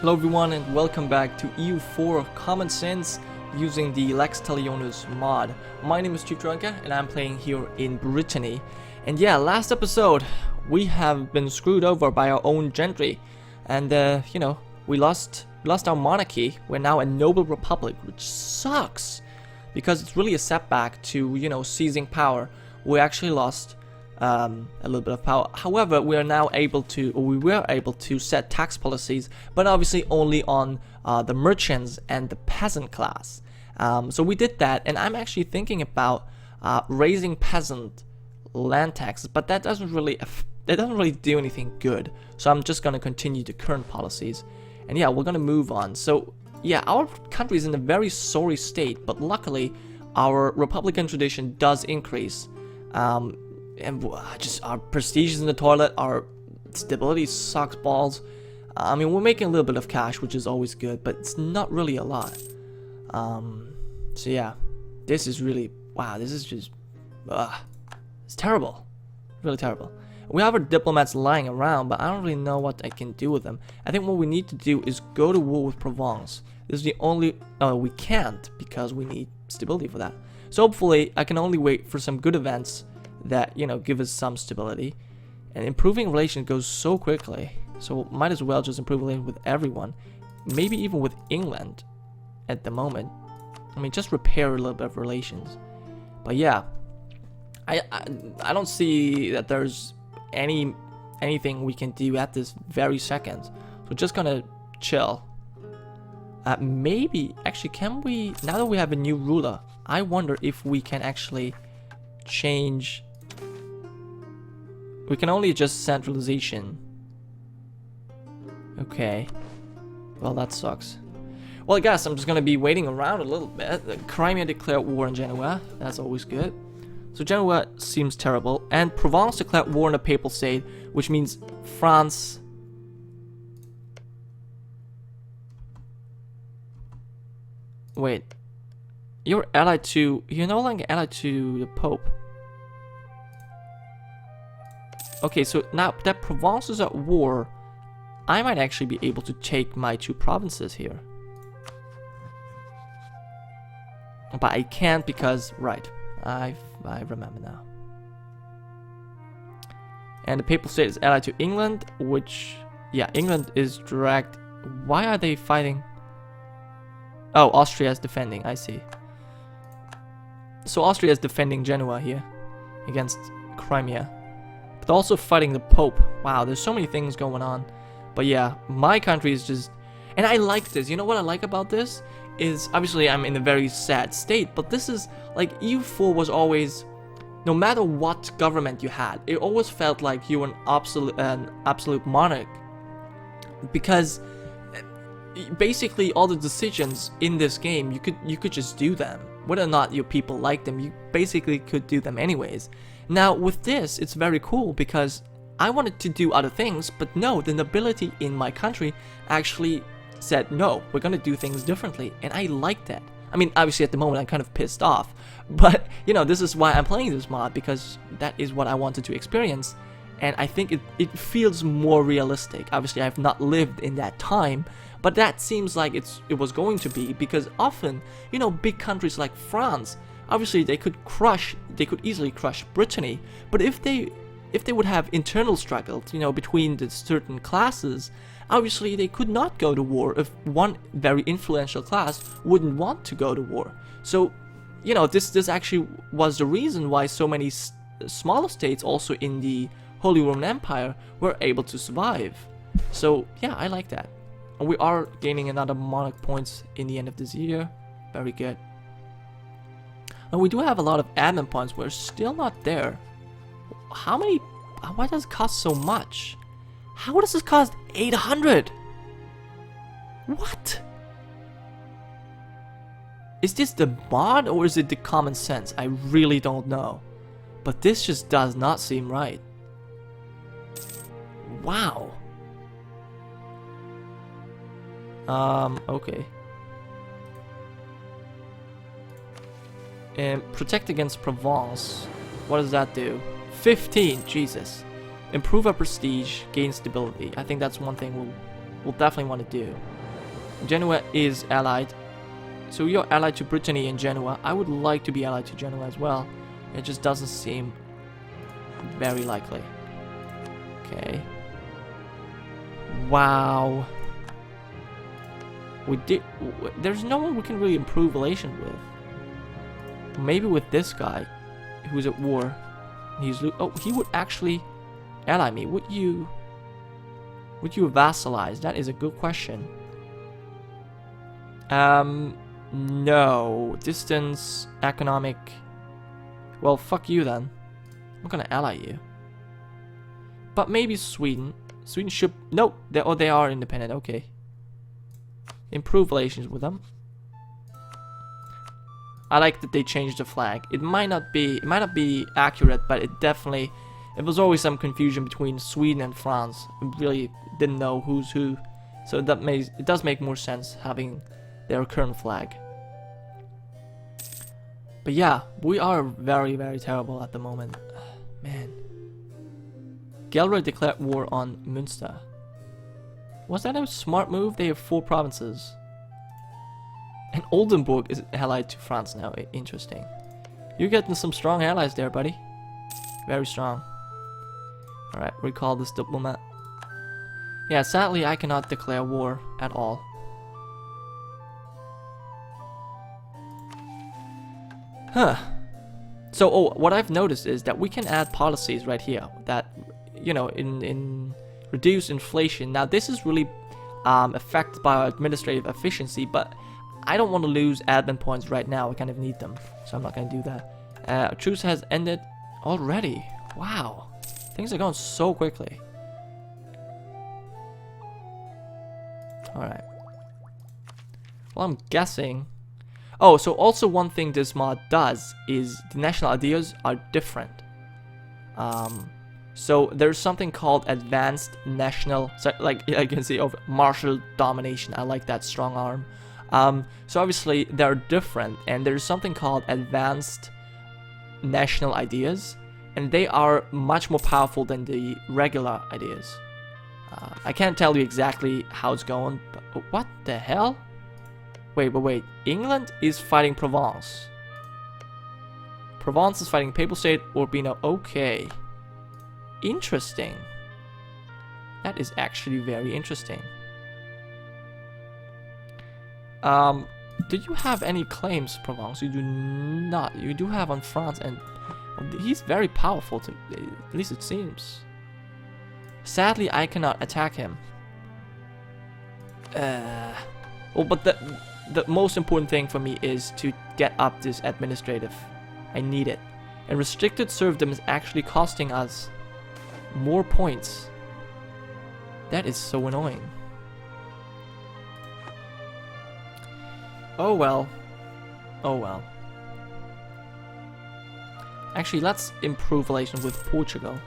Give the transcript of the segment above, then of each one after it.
Hello everyone and welcome back to EU4 Common Sense using the Lex Talionis mod. My name is Gironca and I'm playing here in Brittany. And yeah, last episode we have been screwed over by our own gentry. And we lost our monarchy. We're now a noble republic, which sucks. Because it's really a setback to, seizing power. We actually lost a little bit of power. However, we were able to set tax policies, but obviously only on the merchants and the peasant class. So we did that, and I'm actually thinking about raising peasant land taxes, but that doesn't really do anything good. So I'm just gonna continue the current policies, and yeah, we're gonna move on. So yeah, our country is in a very sorry state, but luckily our republican tradition does increase. And just our prestige is in the toilet, our stability sucks balls. I mean, we're making a little bit of cash, which is always good, but it's not really a lot. So yeah, this is really, wow, this is just, it's terrible, really terrible. We have our diplomats lying around, but I don't really know what I can do with them. I think what we need to do is go to war with Provence. This is the only, we can't, because we need stability for that. So hopefully, I can only wait for some good events that, give us some stability. And improving relations goes so quickly, so might as well just improve relations with everyone, maybe even with England at the moment. I mean, just repair a little bit of relations. But yeah, I don't see that there's anything we can do at this very second. So just gonna chill. Maybe actually, can we, now that we have a new ruler, I wonder if we can actually change. We can only adjust centralization. Okay. Well, that sucks. Well, I guess I'm just gonna be waiting around a little bit. Crimea declared war on Genoa. That's always good. So Genoa seems terrible. And Provence declared war on the Papal State, which means France. Wait. You're no longer allied to the Pope. Okay, so now that Provence is at war, I might actually be able to take my two provinces here. But I can't because, right, I remember now. And the Papal State is allied to England, which, yeah, England is direct. Why are they fighting? Oh, Austria is defending, I see. So Austria is defending Genoa here against Crimea. But also fighting the Pope. Wow, there's so many things going on. But yeah, my country is just... And I like this. You know what I like about this? Is obviously I'm in a very sad state. But this is like EU4 was always... No matter what government you had, it always felt like you were an absolute monarch. Because basically all the decisions in this game, you could just do them. Whether or not your people like them, you basically could do them anyways. Now with this, it's very cool because I wanted to do other things, but no, the nobility in my country actually said, no, we're gonna do things differently, and I like that. I mean, obviously at the moment I'm kind of pissed off, but this is why I'm playing this mod, because that is what I wanted to experience, and I think it feels more realistic. Obviously I've not lived in that time, but that seems like it was going to be, because often, big countries like France, obviously they could easily crush Brittany, but if they would have internal struggles, between the certain classes, obviously they could not go to war if one very influential class wouldn't want to go to war. So, this actually was the reason why so many smaller states also in the Holy Roman Empire were able to survive. So yeah, I like that. And we are gaining another monarch points in the end of this year. Very good. And we do have a lot of admin points. We're still not there. How many? Why does it cost so much? How does this cost 800? What? Is this the mod or is it the common sense? I really don't know. But this just does not seem right. Wow. Okay. And protect against Provence. What does that do? 15, Jesus. Improve our prestige, gain stability. I think that's one thing we'll definitely want to do. Genoa is allied. So you're allied to Brittany and Genoa. I would like to be allied to Genoa as well. It just doesn't seem very likely. Okay. Wow. There's no one we can really improve relations with. Maybe with this guy, who's at war. Oh, he would actually ally me. Would you vassalize? That is a good question. No. Distance, economic. Well, fuck you then. I'm gonna ally you. But maybe Sweden. Sweden should... No! They are independent. Okay. Improve relations with them. I like that they changed the flag. It might not be accurate, but it definitely... It was always some confusion between Sweden and France. We really didn't know who's who. So it does make more sense having their current flag. But yeah, we are very, very terrible at the moment. Man. Gelre declared war on Münster. Was that a smart move? They have 4 provinces. And Oldenburg is allied to France now. Interesting. You're getting some strong allies there, buddy. Very strong. Alright, recall this diplomat. Yeah, sadly I cannot declare war at all. Huh. So, what I've noticed is that we can add policies right here that, you know, in reduce inflation. Now, this is really affected by our administrative efficiency, but I don't want to lose admin points right now. I kind of need them, so I'm not going to do that. Truce has ended already. Wow. Things are going so quickly. Alright. Well, I'm guessing... Oh, so also one thing this mod does is the national ideas are different. So there's something called advanced national, so like I can see of martial domination. I like that strong arm. So obviously they're different, and there's something called advanced national ideas, and they are much more powerful than the regular ideas. I can't tell you exactly how it's going, but what the hell? Wait. England is fighting Provence. Provence is fighting Papal State Urbino. Okay. Interesting. That is actually very interesting. Did you have any claims, Provence? You do not. You do have on France, and he's very powerful, at least it seems. Sadly, I cannot attack him. Well, but the most important thing for me is to get up this administrative. I need it. And restricted serfdom is actually costing us more points. That is so annoying. Oh well. Oh well. Actually, let's improve relations with Portugal.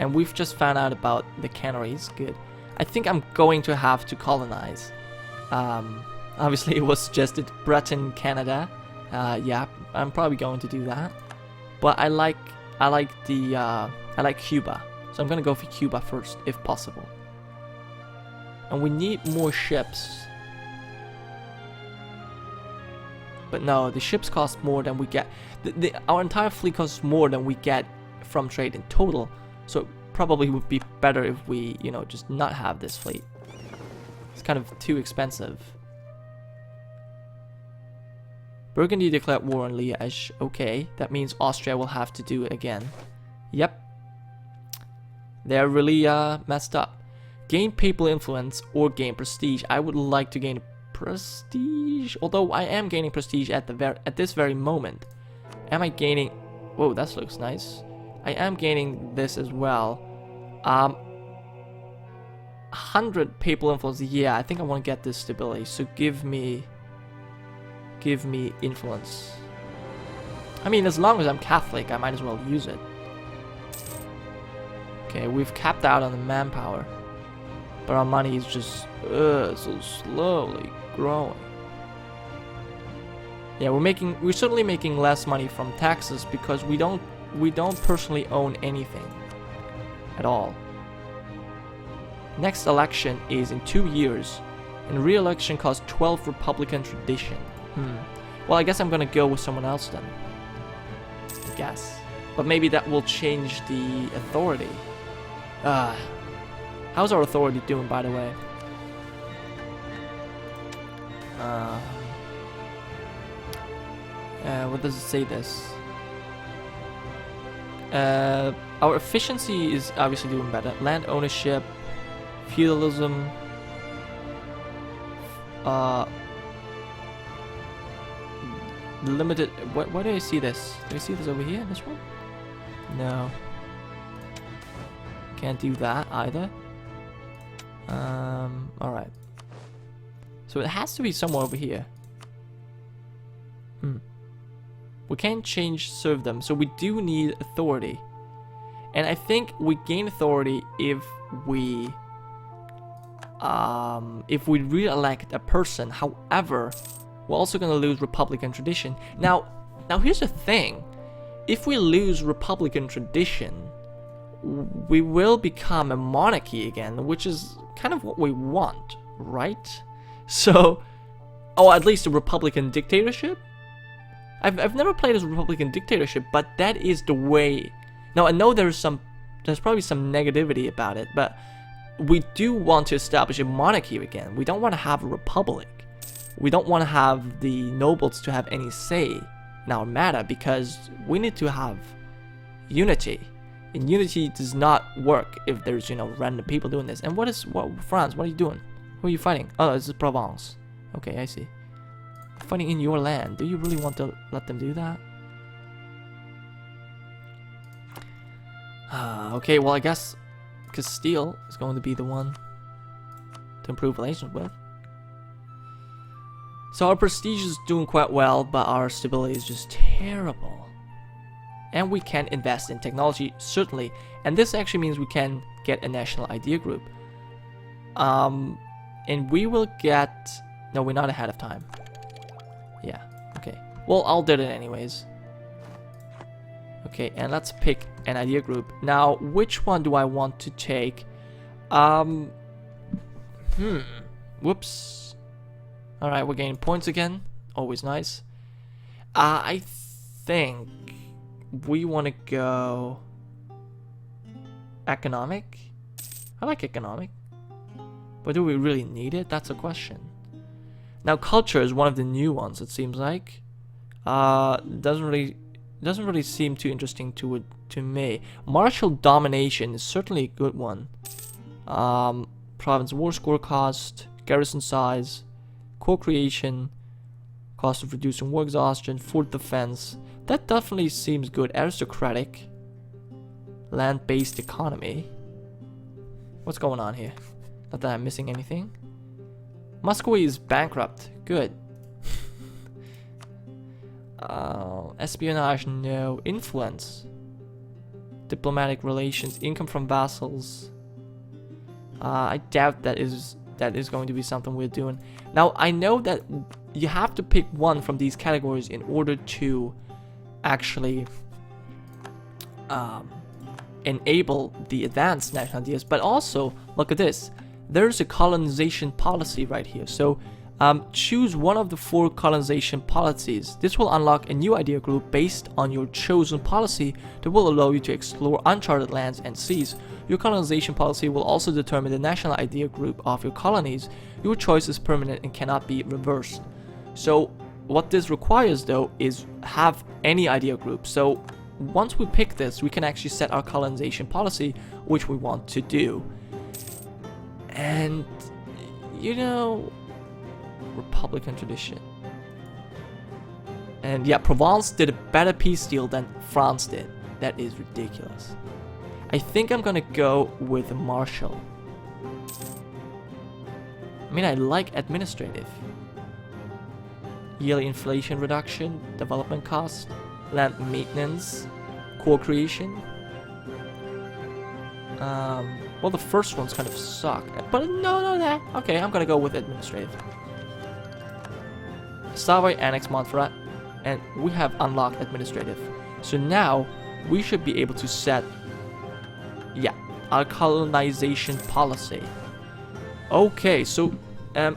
And we've just found out about the Canaries. Good. I think I'm going to have to colonize. Obviously, it was suggested Britain, Canada. Yeah, I'm probably going to do that. But I like Cuba, so I'm gonna go for Cuba first, if possible. And we need more ships. But no, the ships cost more than we get. Our entire fleet costs more than we get from trade in total. So it probably would be better if we, you know, just not have this fleet. It's kind of too expensive. Burgundy declared war on Liège. Okay, that means Austria will have to do it again. Yep. They're really messed up. Gain papal influence or gain prestige. I would like to gain prestige, although I am gaining prestige at this very moment. Am I gaining... Whoa, that looks nice. I am gaining this as well. 100 papal influence. Yeah, I think I want to get this stability. So give me influence. I mean, as long as I'm Catholic, I might as well use it. Okay, we've capped out on the manpower, but our money is just so slowly growing. Yeah, we're certainly making less money from taxes because we don't personally own anything at all. Next election is in 2 years, And re-election costs 12 Republican tradition. Well, I guess I'm gonna go with someone else then. I guess. But maybe that will change the authority. How's our authority doing, by the way? What does it say this? Our efficiency is obviously doing better. Land ownership, feudalism, limited. Where do I see this? Do I see this over here? This one? No. Can't do that either. Alright. So it has to be somewhere over here. We can't change serfdom, so we do need authority. And I think we gain authority if we re-elect a person. However, we're also gonna lose Republican tradition. Now here's the thing. If we lose Republican tradition, we will become a monarchy again, which is kind of what we want, right? So, at least a Republican dictatorship? I've never played as a Republican dictatorship, but that is the way. Now I know there's probably some negativity about it, but we do want to establish a monarchy again. We don't want to have a republic. We don't want to have the nobles to have any say in our matter, because we need to have unity. And unity does not work if there's, random people doing this. And what France, what are you doing? Who are you fighting? Oh, this is Provence. Okay, I see. Fighting in your land. Do you really want to let them do that? Okay, well, I guess Castile is going to be the one to improve relations with. So our prestige is doing quite well, but our stability is just terrible. And we can invest in technology, certainly. And this actually means we can get a national idea group. And we will get... No, we're not ahead of time. Yeah, okay. Well, I'll do it anyways. Okay, and let's pick an idea group. Now, which one do I want to take? Whoops. Alright, we're gaining points again. Always nice. I think we want to go economic. I like economic. But do we really need it? That's a question. Now, culture is one of the new ones, it seems like. Doesn't really seem too interesting to me. Martial domination is certainly a good one. Province war score cost, garrison size, co-creation, cost of reducing war exhaustion, fort defense. That definitely seems good. Aristocratic, land-based economy. What's going on here? Not that I'm missing anything. Muscovy is bankrupt. Good. Espionage, no. Influence. Diplomatic relations. Income from vassals. I doubt that is going to be something we're doing. Now, I know that you have to pick one from these categories in order to actually enable the advanced national ideas. But also, look at this. There's a colonization policy right here. So choose one of the 4 colonization policies. This will unlock a new idea group based on your chosen policy that will allow you to explore uncharted lands and seas. Your colonization policy will also determine the national idea group of your colonies. Your choice is permanent and cannot be reversed. So what this requires, though, is have any idea group. So once we pick this, we can actually set our colonization policy, which we want to do. And, Republican tradition. And yeah, Provence did a better peace deal than France did. That is ridiculous. I think I'm gonna go with Marshall. I mean, I like administrative. Yearly inflation reduction, development cost, land maintenance, co-creation. Well, the first one's kind of suck. But no. Okay, I'm gonna go with administrative. Savoy annex Montferrat, and we have unlocked administrative. So now we should be able to set, our colonization policy. Okay, so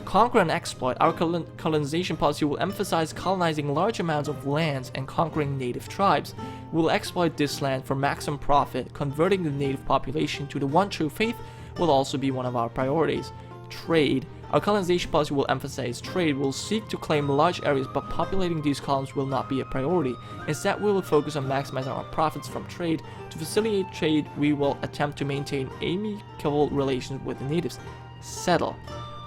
Conquer and exploit. Our colonization policy will emphasize colonizing large amounts of lands and conquering native tribes. We will exploit this land for maximum profit. Converting the native population to the one true faith will also be one of our priorities. Trade. Our colonization policy will emphasize trade. We will seek to claim large areas, but populating these colonies will not be a priority. Instead, we will focus on maximizing our profits from trade. To facilitate trade, we will attempt to maintain amicable relations with the natives. Settle.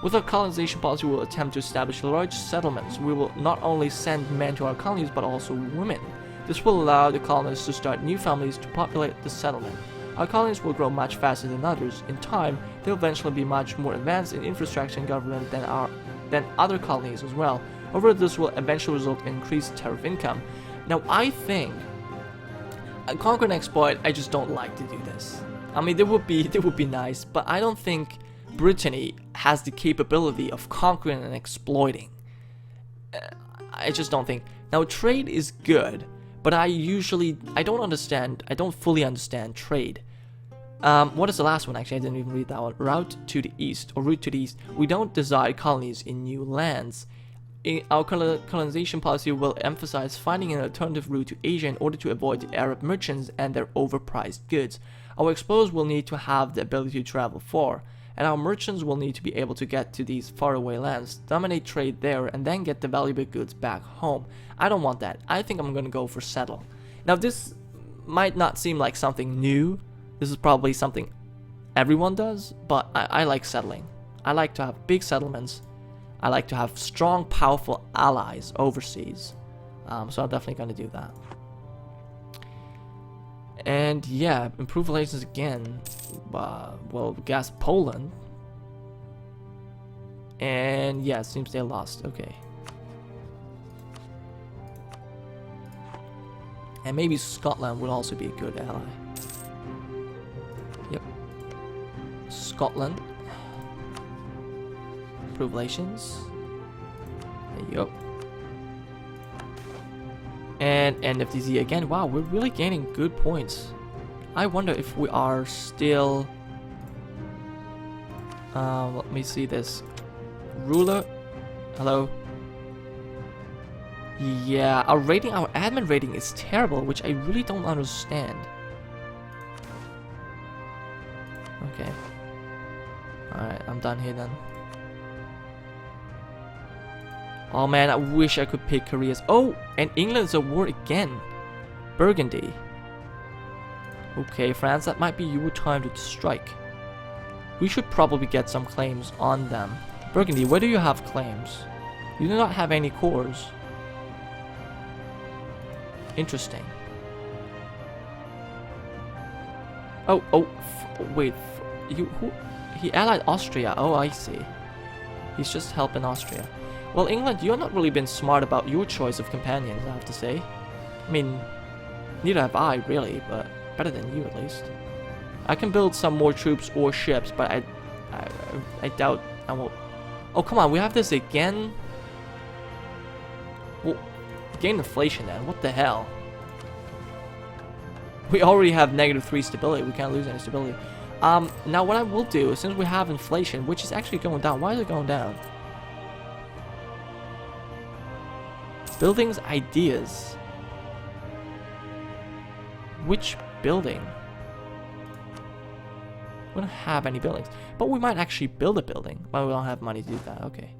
With our colonization policy, we will attempt to establish large settlements. We will not only send men to our colonies, but also women. This will allow the colonists to start new families to populate the settlement. Our colonies will grow much faster than others. In time, they'll eventually be much more advanced in infrastructure and government than other colonies as well. However, this will eventually result in increased tariff income. Now, I think conquer and exploit. I just don't like to do this. I mean, they would be nice, but I don't think Brittany has the capability of conquering and exploiting. I just don't think. Now, trade is good, but I don't fully understand trade. What is the last one? Actually, I didn't even read that one. Route to the east. We don't desire colonies in new lands. Our colonization policy will emphasize finding an alternative route to Asia in order to avoid the Arab merchants and their overpriced goods. Our explorers will need to have the ability to travel far, and our merchants will need to be able to get to these faraway lands, dominate trade there, and then get the valuable goods back home. I don't want that. I think I'm going to go for settle. Now, this might not seem like something new. This is probably something everyone does, but I like settling. I like to have big settlements. I like to have strong, powerful allies overseas. So I'm definitely going to do that. And yeah, improve relations again. Well, gas Poland. And yeah, it seems they lost. Okay. And maybe Scotland would also be a good ally. Yep. Scotland. Improve relations. There you go. And NFTZ again. Wow, we're really gaining good points. I wonder if we are still... let me see this. Ruler. Hello. Yeah, our admin rating is terrible, which I really don't understand. Okay. Alright, I'm done here then. Oh man, I wish I could pick Korea's. Oh, and England's at war again. Burgundy. Okay, France, that might be your time to strike. We should probably get some claims on them. Burgundy, where do you have claims? You do not have any cores. Interesting. Wait. He allied Austria. Oh, I see. He's just helping Austria. Well, England, you're not really been smart about your choice of companions, I have to say. I mean, neither have I, really, but better than you, at least. I can build some more troops or ships, but I doubt I won't. Oh, come on, we have this again? Well, gain inflation then, what the hell? We already have -3 stability, we can't lose any stability. Now what I will do, since we have inflation, which is actually going down, why is it going down? Buildings ideas. Which building? We don't have any buildings. But we might actually build a building. But we don't have money to do that. Okay.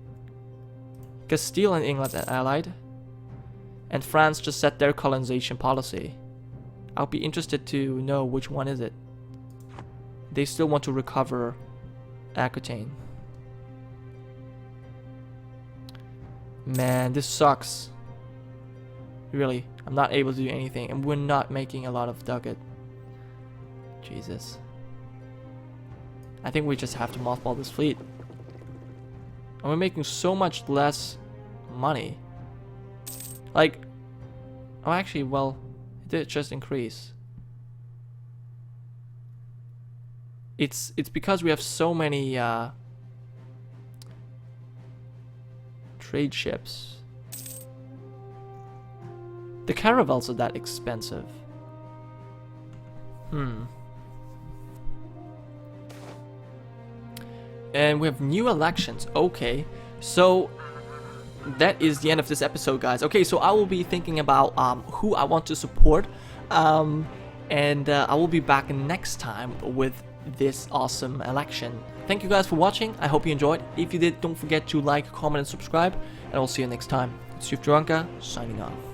Castile and England are allied. And France just set their colonization policy. I'll be interested to know which one is it. They still want to recover Aquitaine. Man, this sucks. Really, I'm not able to do anything, and we're not making a lot of ducat. Jesus. I think we just have to mothball this fleet. And we're making so much less money. Like, oh, actually, well, it did just increase. It's because we have so many trade ships. The caravels are that expensive. And we have new elections. Okay, so that is the end of this episode, guys. Okay, so I will be thinking about who I want to support, and I will be back next time with this awesome election. Thank you guys for watching. I hope you enjoyed. If you did, don't forget to like, comment, and subscribe, and I'll see you next time. It's Gironca signing off.